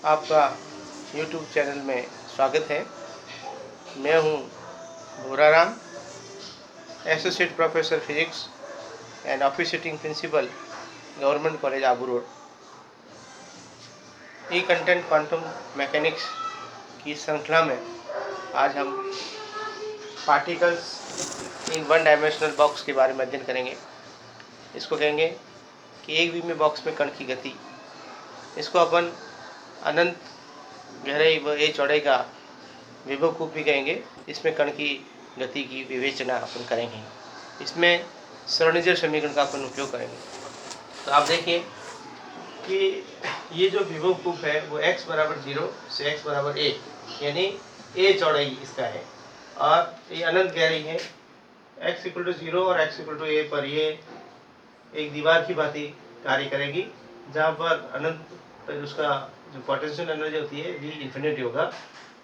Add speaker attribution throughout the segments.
Speaker 1: आपका YouTube channel में स्वागत है। मैं हूँ Bhuraram, associate professor physics and office sitting principal, government college Abu road. E content quantum mechanics की श्रृंखला में आज हम particles in one dimensional box के बारे में अध्ययन करेंगे। इसको कहेंगे कि एक विमीय बॉक्स में कण की गति। इसको अपन अनंत गहराई व ए चौड़ाई का विभव कूप भी कहेंगे। इसमें कण की गति की विवेचना अपन करेंगे। इसमें श्रोडिंगर समीकरण का अपन उपयोग करेंगे। तो आप देखिए कि ये जो विभव कूप है वो x बराबर 0 से x बराबर a, यानी a चौड़ाई इसका है, और ये अनंत गहराई है। x इक्वल टू 0 और x इक्वल टू a पर ये एक दीवार की भांति कार्य करेगी, जहाँ पर अनंत पर उसका जो पोटेंशियल एनर्जी होती है वो इन्फिनिटी होगा,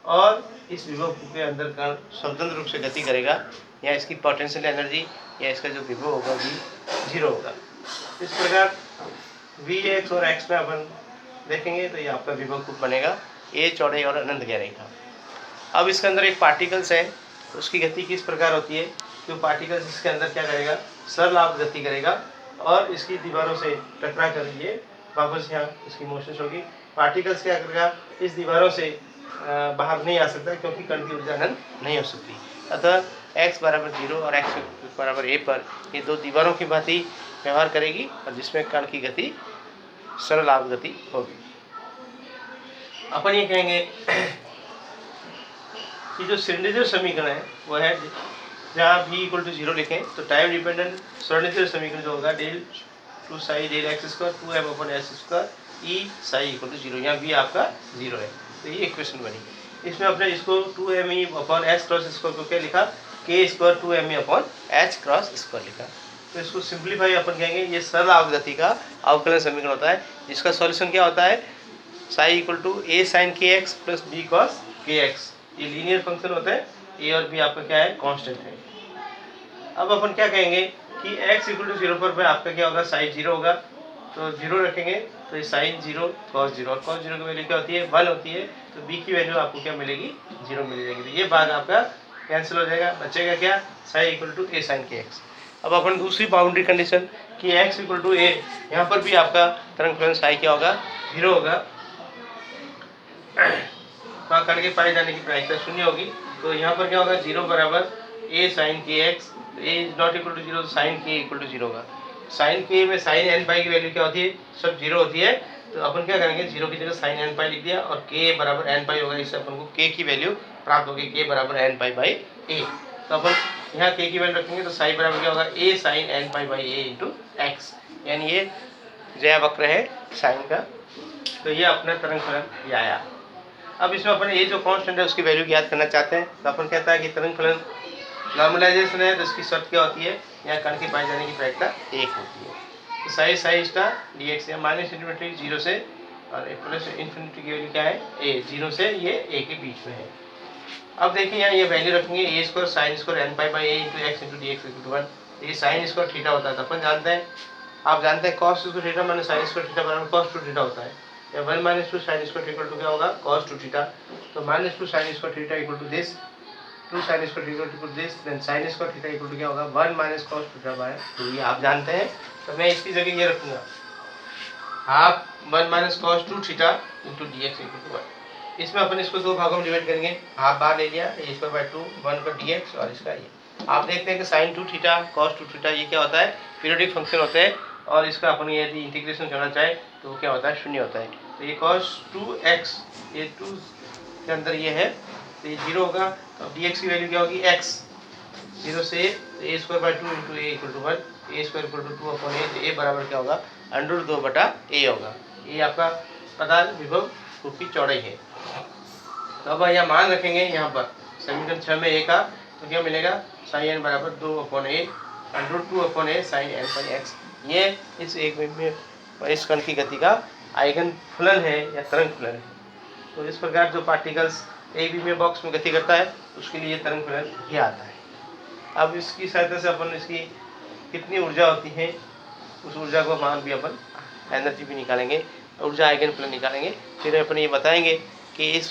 Speaker 1: और इस विभव कूप के अंदर कण स्वतंत्र रूप से गति करेगा, या इसकी पोटेंशियल एनर्जी या इसका जो विभव होगा वो 0 होगा। इस प्रकार Vx और x में अपन देखेंगे तो ये आपका विभव कूप बनेगा a चौड़ाई और अनंत गहराई का। अब इसके अंदर एक पार्टिकल्स है, उसकी गति किस प्रकार होती है कि वो पार्टिकल्स इसके अंदर क्या करेगा, सरलाभ गति करेगा और इसकी दीवारों से टकरा कर ये वापस यहाँ इसकी मोशंस होगी। पार्टिकल्स क्या करेगा, इस दीवारों से बाहर नहीं आ सकता क्योंकि कण की ऊर्जा अनंत नहीं हो सकती। अतः x बराबर 0 और x बराबर a पर ये दो दीवारों की भांति व्यवहार करेगी, और जिसमें कण की गति सरलाभ गति होगी। अपन ये कहेंगे कि जो श्रोडिंगर समीकरण है वो है, जहाँ v इक्वल टू 0 लिखें तो टाइम डिपेंडेंट श्रोडिंगर समीकरण जो होगा del two psi del X square 2m अपन S square E psi equal to 0, यहाँ v आपका 0 है। तो ये इक्वेशन बनी। इसमें अपने इसको 2m अपन एच क्रॉस स्क्वायर को क्या लिखा, k स्क्वायर 2m अपन एच क्रॉस स्क्वायर लिखा। तो इसको सिंप्लीफाई अपन कहेंगे ये सरल अवगति का अवकलन समीकरण होता है, जिसका सॉल्यूशन क्या होता है, psi equal to a sine के एक्स प्लस बी कॉस के एक्स। ये लीनियर फंक्शन होता है, a और b आपका क्या है, कांस्टेंट है। अब अपन क्या कहेंगे कि x इक्वल टू 0 पर आपका क्या होगा, साइन 0 होगा, तो 0 रखेंगे तो ये साइन 0 कॉस 0, और कॉस 0 की वैल्यू क्या होती है, 1 होती है, तो b की वैल्यू आपको क्या मिलेगी, 0 मिल जाएगी। तो ये भाग आपका कैंसिल हो जाएगा, बचेगा क्या, psi equal to a sine के एक्स। अब अपन दूसरी बाउंड्री कंडीशन कि x इक्वल टू a, यहाँ पर भी आपका तरंग फलन साई क्या होगा, 0 होगा, वहाँ कण के पाए जाने की प्रायिकता 0 होगी। तो यहाँ पर क्या होगा, 0 बराबर a साइन के X, a is not equal to 0, तो साइन के इक्वल टू 0 होगा। साइन के में साइन n पाई की वैल्यू क्या होती है, सब 0 होती है, तो अपन क्या करेंगे 0 की जगह साइन n पाई लिख दिया, और k बराबर n पाई होगा, इससे अपन को k की वैल्यू प्राप्त होगी, k बराबर n पाई बाई a। तो अपन यहाँ k की वैल्यू रखेंगे तो साई बराबर क्या होगा, a sine n pi by a into X, यानी ये ज्या वक्र है साइन का। तो ये अपना तरंग फलन ये आया। अब इसमें अपन ये जो कांस्टेंट है उसकी वैल्यू ज्ञात करना चाहते हैं, तो अपन कहता है कि तरंग फलन नॉर्मलाइजेशन है, तो इसकी शर्त क्या होती है, यहाँ कण के पाए जाने की प्रायिकता 1 होती है। तो Sai Sai star D x, minus infinity 0 से और प्लस इन्फिनिटी की वैल्यू क्या है, a, 0 से ये a के बीच में है। अब देखिए यहाँ ये वैल्यू रखेंगे a square sine square n pi by a into X into D X equal to 1। ये साइन स्क्वायर थीटा होता है, तो अपन जानते हैं, आप जानते हैं cos square theta minus sine square theta बराबर कॉस टू थीटा होता है, या 1 minus 2 sine square equal to क्या होगा, cos 2 थीटा। तो minus 2 sine square theta equal to this, 2 sine square theta equal to this, then sine square theta equal to क्या होगा, 1 minus cos theta by 2। ये आप जानते हैं, तो मैं इसकी जगह ये रखूंगा, half 1 minus cos 2 theta into D X equal to 1। इसमें अपन इसको दो भागों में डिवाइड करेंगे, हाफ बाहर ले लिया, ये स्क्वायर बाय 2, 1 का डी एक्स और इसका ये। आप देखते हैं कि साइन 2 थीटा cos 2 थीटा ये क्या होता है, पीरियोडिक फंक्शन होते हैं, और इसका अपन यदि इंटीग्रेशन करना चाहे तो वो क्या होता है, 0 होता है। तो ये cos 2x, ये 2 के अंदर ये है, तो ये 0 होगा, तो dx की वैल्यू क्या होगी, x 0 से a square by 2 into a equal to 1, a square equal to 2 upon a, तो a बराबर क्या होगा, √2 बटा a होगा। ये आपका पदार्थ विभव कूप की चौड़ाई है। तो अब यहाँ मान रखेंगे, यहाँ पर समीकरण 6 में a का, तो क्या मिलेगा, साइन n बराबर 2 upon a √2 upon a sine n pi X. ये इस एक में इस कण की गति का आइगन फलन है या तरंग फलन है। तो इस प्रकार जो पार्टिकल्स एक विमीय बॉक्स में गति करता है उसके लिए तरंग फलन ही आता है। अब इसकी सहायता से अपन इसकी कितनी ऊर्जा होती है उस ऊर्जा को मान भी अपन एनर्जी भी निकालेंगे। ऊर्जा आइगन फलन निकालेंगे। फिर अपन ये बताएंगे कि इस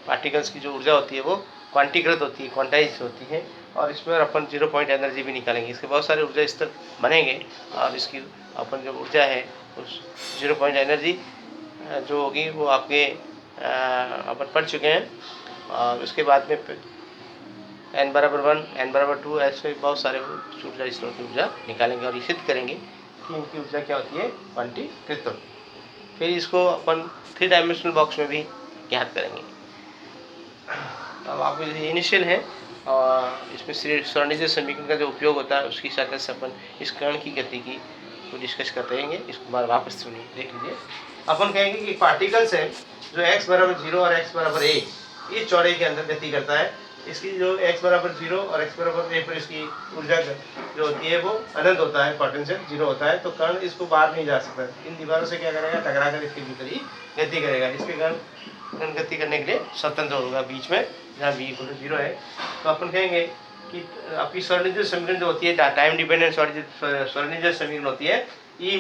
Speaker 1: पार्टिकल्स की जो ऊर्जा होती है वो क्वांटीकृत होती है, क्वांटाइज होती है, और इसमें अपन 0 पॉइंट एनर्जी भी निकालेंगे। इसके बहुत सारे ऊर्जा स्तर बनेंगे और इसकी अपन जो ऊर्जा है उस 0 पॉइंट एनर्जी जो होगी वो आपके अपन पढ़ चुके हैं। और उसके बाद में n बराबर 1, n बराबर 2, ऐसे बहुत सारे ऊर्जा स्रोत की ऊर्जा निकालेंगे और ये सिद्ध करेंगे कि इनकी ऊर्जा क्या होती है, क्वांटीकृत होती है। फिर इसको अपन 3 डायमेंशनल बॉक्स में भी ज्ञात करेंगे। अब आप इनिशियल है और इसमें श्रोडिंगर समीकरण का जो उपयोग होता है उसकी सहायता से अपन इस कण की गति की को डिस्कस करते रहेंगे। इसको बार वापस सुनिए, देख लीजिए। अपन कहेंगे कि पार्टिकल्स है जो x बराबर 0 और x बराबर 1 इस चौड़ाई के अंदर गति करता है। इसकी जो x बराबर 0 और x बराबर 1 पर इसकी ऊर्जा जो होती है वो अनंत होता है, पोटेंशियल 0 होता है, तो कण इसको बाहर नहीं जा सकता। इन दीवारों से क्या करेगा, टकरा कर इसके भीतर ही गति करेगा। इसके कण गति करने के लिए स्वतंत्र होगा बीच में जहाँ v = 0 है। तो अपन कहेंगे कि आपकी श्रोडिंगर समीकरण जो होती है टाइम डिपेंडेंट श्रोडिंगर समीकरण होती है E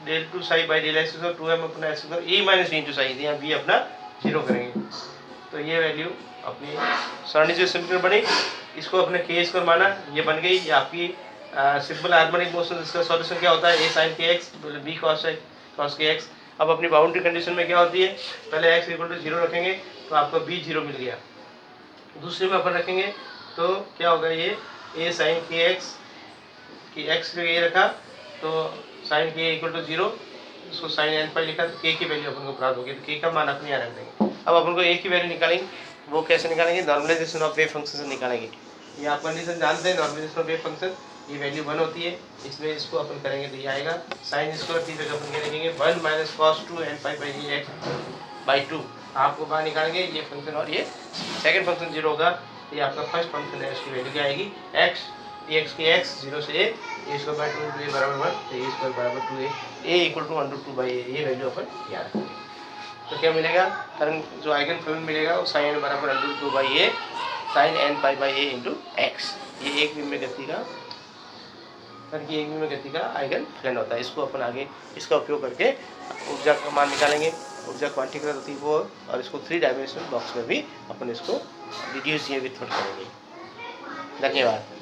Speaker 1: del 2 psi by del x तो 2m अपना x E minus D into Sai, यहाँ b अपना 0 करेंगे। तो ये वैल्यू अपनी श्रोडिंगर समीकरण बनी। इसको अपने k स्क्वायर माना, ये बन गई। ये आपकी सिंपल हार्मोनिक मोशन, इसका सॉल्यूशन क्या होता है, a sin kx b cos kx। अब अपनी बाउंड्री कंडीशन में क्या होती है, पहले x = 0 रखेंगे तो आपको b 0 मिल गया। दूसरे में अपन रखेंगे तो क्या होगा, ये a sin kx की x पे ये रखा तो sin k = 0, इसको sin n पर लिखा तो k की वैल्यू अपन को प्राप्त होगी। तो k का मान अपने यहाँ रख देंगे। अब अपन को a की वैल्यू निकालेंगे, वो कैसे निकालेंगे, नॉर्मलाइजेशन ऑफ वेव फंक्शन से निकालेंगे। ये आप कंडीशन जानते हैं, नॉर्मलाइजेशन ऑफ वेव फंक्शन, ये वैल्यू 1 होती है। इसमें इसको अपन करेंगे तो ये आएगा sin स्क्वायर थीटा का अपन क्या लिखेंगे 1 - cos 2 n pi by x/2। आपको बाहर निकालेंगे ये फंक्शन और ये सेकंड फंक्शन 0 होगा। ये आपका फर्स्ट फंक्शन है, उसकी वैल्यू क्या आएगी x dx की x 0 से a a² by 2 into a बराबर 1, तो a² बराबर 2a, a = √2/a, ये वैल्यू अपन याद रखेंगे। तो क्या मिलेगा, तरंग जो आइगन फलन मिलेगा वो sin n बराबर √2/a sin n pi by a into x। ये एक विमीय गति का एक विमीय गति का आइगन फलन होता है। इसको अपन आगे इसका उपयोग करके ऊर्जा का मान निकालेंगे। ऊर्जा क्वांटीकृत होती है वो, और इसको 3 डायमेंशनल बॉक्स में भी अपन इसको रिड्यूस या विथोट करेंगे। धन्यवाद।